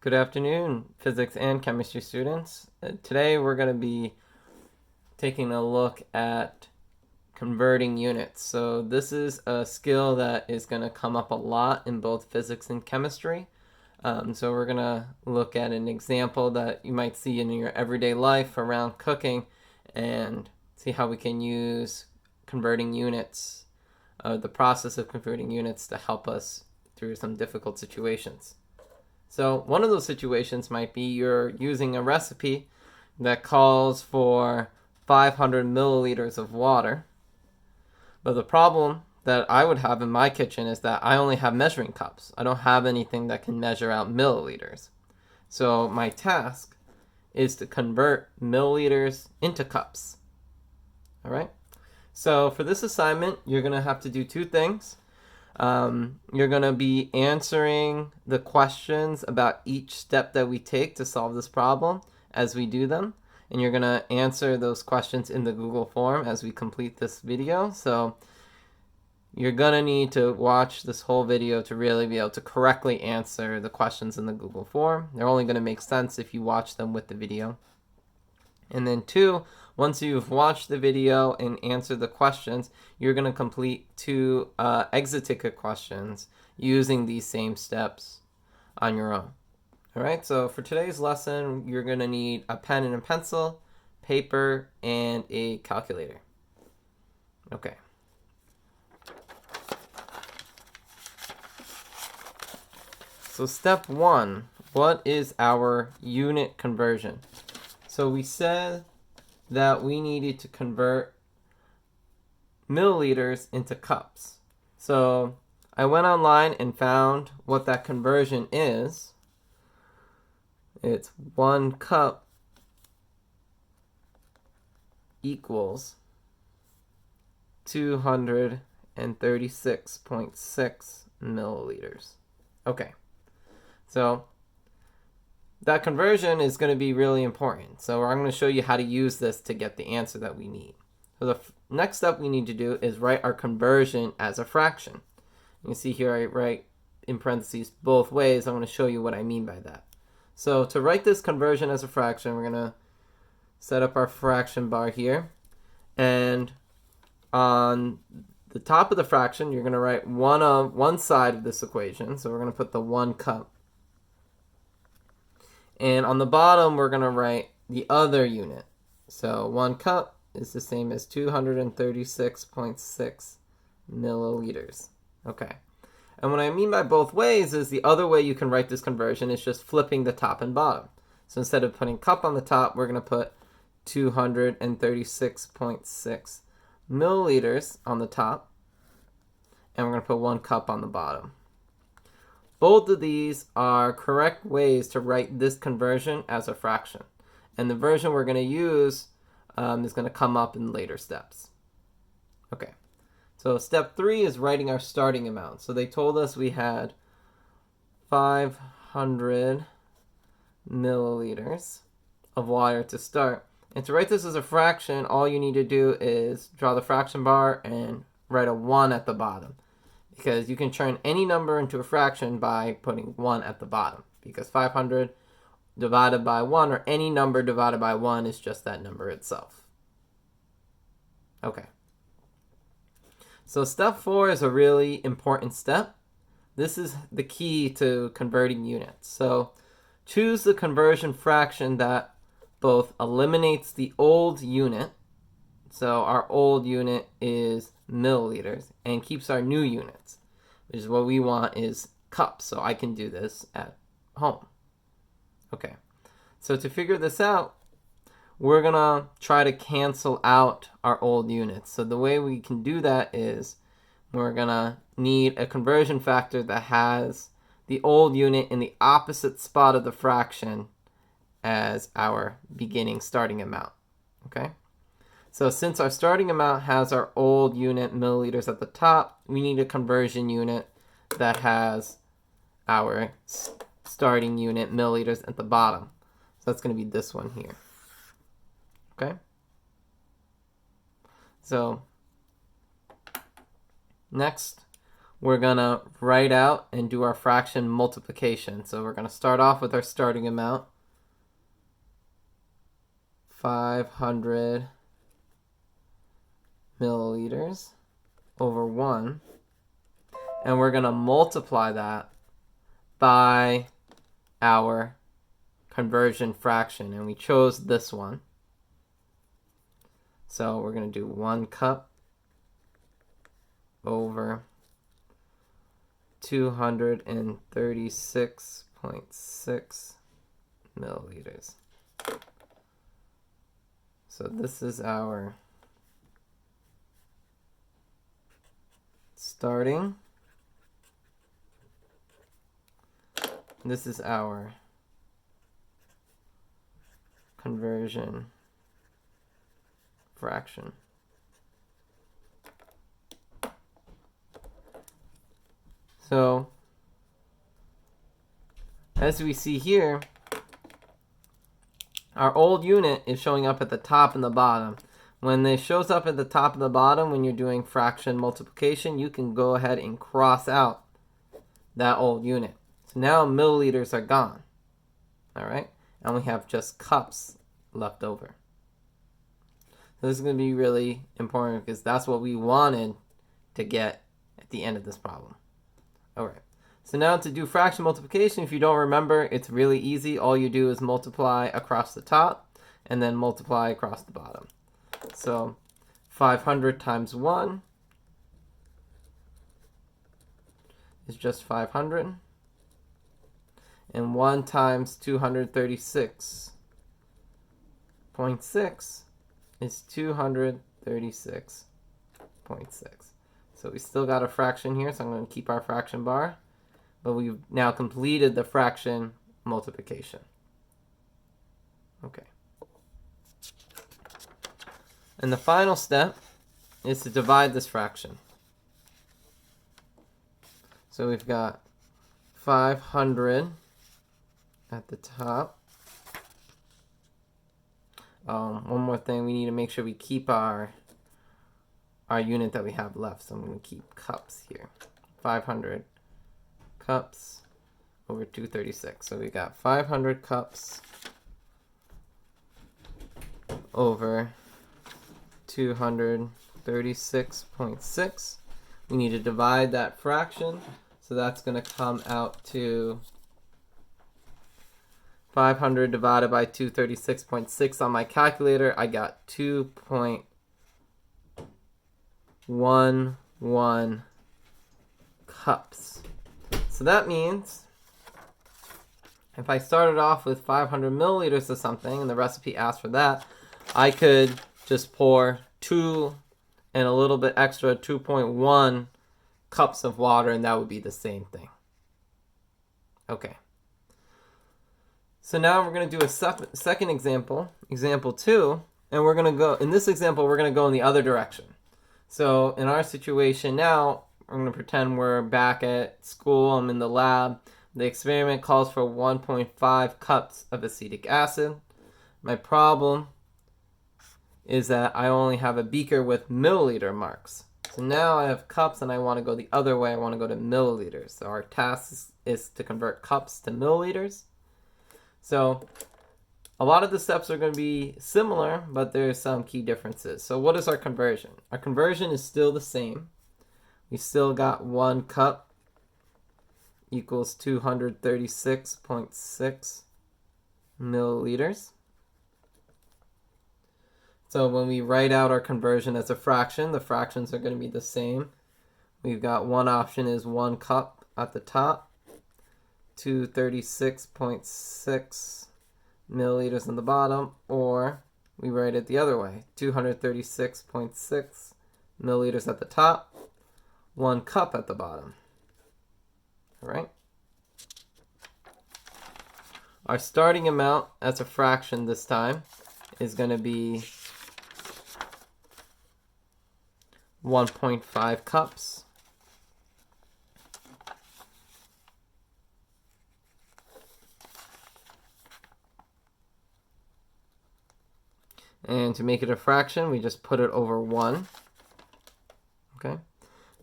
Good afternoon, physics and chemistry students. Today we're going to be taking a look at converting units. So this is a skill that is going to come up a lot in both physics and chemistry. So we're going to look at an example that you might see in your everyday life around cooking and see how we can use converting units, the process of converting units to help us through some difficult situations. So one of those situations might be you're using a recipe that calls for 500 milliliters of water. But the problem that I would have in my kitchen is that I only have measuring cups. I don't have anything that can measure out milliliters. So my task is to convert milliliters into cups. All right? So for this assignment, you're going to have to do two things. You're going to be answering the questions about each step that we take to solve this problem as we do them. And you're going to answer those questions in the Google form as we complete this video. So you're going to need to watch this whole video to really be able to correctly answer the questions in the Google form. They're only going to make sense if you watch them with the video. And then two, once you've watched the video and answered the questions, you're going to complete two exit ticket questions using these same steps on your own. All right, so for today's lesson, you're going to need a pen and a pencil, paper, and a calculator. Okay. So step one, what is our unit conversion? So we said that we needed to convert milliliters into cups. So I went online and found what that conversion is. It's 1 cup equals 236.6 milliliters. Okay, so that conversion is going to be really important. So I'm going to show you how to use this to get the answer that we need. So the next step we need to do is write our conversion as a fraction. You can see here I write in parentheses both ways. I'm going to show you what I mean by that. So to write this conversion as a fraction, we're going to set up our fraction bar here. And on the top of the fraction, you're going to write one side of this equation. So we're going to put the 1 cup. And on the bottom, we're going to write the other unit. So 1 cup is the same as 236.6 milliliters. Okay. And what I mean by both ways is the other way you can write this conversion is just flipping the top and bottom. So instead of putting cup on the top, we're going to put 236.6 milliliters on the top. And we're going to put 1 cup on the bottom. Both of these are correct ways to write this conversion as a fraction. And the version we're going to use is going to come up in later steps. Okay, so step 3 is writing our starting amount. So they told us we had 500 milliliters of water to start. And to write this as a fraction, all you need to do is draw the fraction bar and write a 1 at the bottom. Because you can turn any number into a fraction by putting 1 at the bottom. Because 500 divided by 1, or any number divided by 1, is just that number itself. Okay. So step 4 is a really important step. This is the key to converting units. So choose the conversion fraction that both eliminates the old unit. So our old unit is milliliters, and keeps our new units, which is what we want is cups. So I can do this at home. Okay, so to figure this out, we're going to try to cancel out our old units. So the way we can do that is we're going to need a conversion factor that has the old unit in the opposite spot of the fraction as our beginning starting amount. Okay? So since our starting amount has our old unit milliliters at the top, we need a conversion unit that has our starting unit milliliters at the bottom. So that's going to be this one here. Okay? So next, we're going to write out and do our fraction multiplication. So we're going to start off with our starting amount, 500 milliliters over 1. And we're going to multiply that by our conversion fraction. And we chose this one. So we're going to do 1 cup over 236.6 milliliters. So this is our starting. This is our conversion fraction. So, as we see here, our old unit is showing up at the top and the bottom. When it shows up at the top and the bottom, when you're doing fraction multiplication, you can go ahead and cross out that old unit. So now milliliters are gone. All right? And we have just cups left over. So this is going to be really important because that's what we wanted to get at the end of this problem. All right. So now to do fraction multiplication, if you don't remember, it's really easy. All you do is multiply across the top and then multiply across the bottom. So 500 times 1 is just 500. And 1 times 236.6 is 236.6. So we still got a fraction here, so I'm going to keep our fraction bar. But we've now completed the fraction multiplication. Okay. And the final step is to divide this fraction. So we've got 500 at the top. One more thing, we need to make sure we keep our unit that we have left. So I'm going to keep cups here. 500 cups over 236. So we got 500 cups over 236.6. We need to divide that fraction. So that's going to come out to 500 divided by 236.6 on my calculator. I got 2.11 cups. So that means if I started off with 500 milliliters of something and the recipe asked for that, I could just pour 2 and a little bit extra, 2.1 cups of water, and that would be the same thing. Okay. So now we're going to do a second example, example 2, and we're going to go, in this example, we're going to go in the other direction. So in our situation now, we're going to pretend we're back at school, I'm in the lab. The experiment calls for 1.5 cups of acetic acid. My problem is that I only have a beaker with milliliter marks. So now I have cups and I want to go the other way. I want to go to milliliters. So our task is to convert cups to milliliters. So a lot of the steps are going to be similar, but there's some key differences. So what is our conversion? Our conversion is still the same. We still got 1 cup equals 236.6 milliliters. So when we write out our conversion as a fraction, the fractions are going to be the same. We've got one option is 1 cup at the top, 236.6 milliliters on the bottom, or we write it the other way, 236.6 milliliters at the top, 1 cup at the bottom. All right. Our starting amount as a fraction this time is going to be 1.5 cups. And to make it a fraction, we just put it over 1. Okay.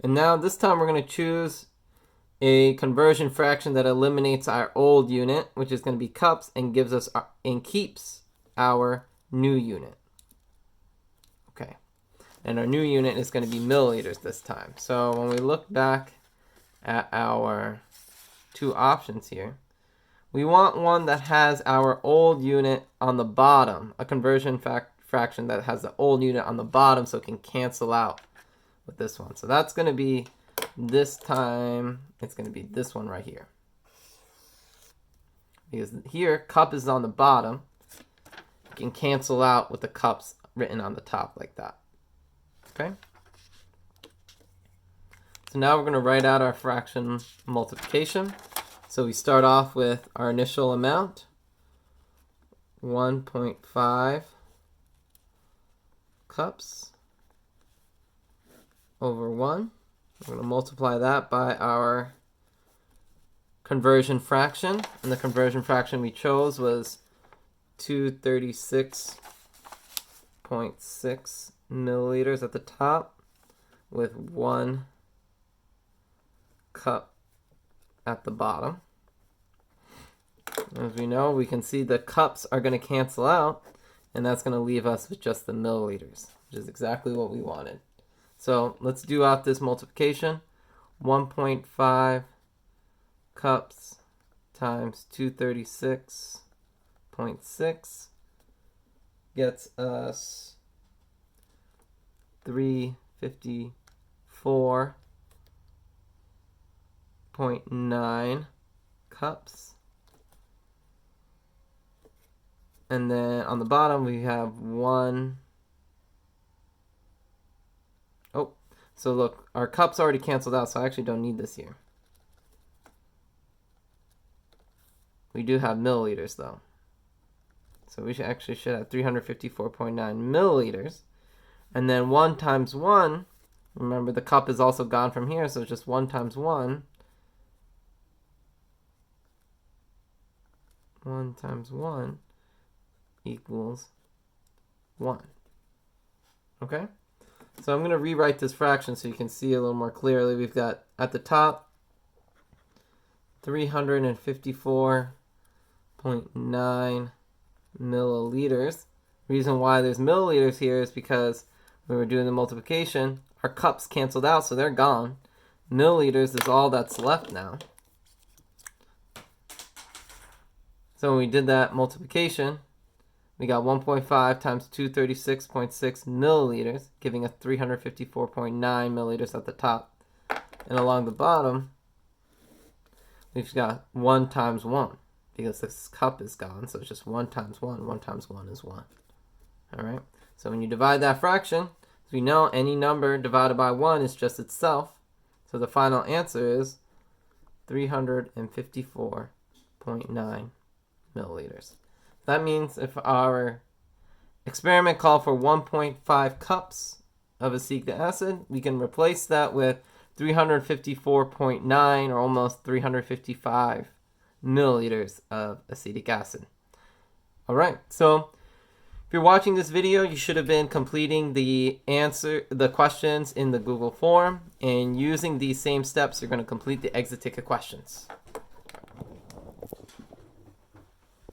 And now this time we're going to choose a conversion fraction that eliminates our old unit, which is going to be cups, and gives us and keeps our new unit. Okay. And our new unit is going to be milliliters this time. So when we look back at our two options here, we want one that has our old unit on the bottom, a conversion fraction that has the old unit on the bottom so it can cancel out with this one. So that's going to be, this time, it's going to be this one right here. Because here, cup is on the bottom. You can cancel out with the cups written on the top like that. Okay? So now we're going to write out our fraction multiplication. So we start off with our initial amount, 1.5 cups over 1. We're going to multiply that by our conversion fraction. And the conversion fraction we chose was 236.6 milliliters at the top with 1 cup at the bottom. As we know, we can see the cups are going to cancel out, and that's going to leave us with just the milliliters, which is exactly what we wanted. So let's do out this multiplication. 1.5 cups times 236.6 gets us 354.9 cups. And then on the bottom we have 1. Oh, so look, our cups already canceled out, so I actually don't need this here. We do have milliliters though. So we should have 354.9 milliliters. And then 1 times 1, remember the cup is also gone from here, so it's just 1 times 1. 1 times 1 equals 1. Okay? So I'm going to rewrite this fraction so you can see a little more clearly. We've got at the top 354.9 milliliters. The reason why there's milliliters here is because when we're doing the multiplication, our cups canceled out, so they're gone. Milliliters is all that's left now. So when we did that multiplication, we got 1.5 times 236.6 milliliters, giving us 354.9 milliliters at the top. And along the bottom, we've got 1 times 1, because this cup is gone, so it's just 1 times 1. 1 times 1 is 1. All right? So when you divide that fraction, as we know, any number divided by 1 is just itself. So the final answer is 354.9 milliliters. That means if our experiment called for 1.5 cups of acetic acid, we can replace that with 354.9 or almost 355 milliliters of acetic acid. All right, so if you're watching this video, you should have been completing the questions in the Google form, and using these same steps, you're going to complete the exit ticket questions.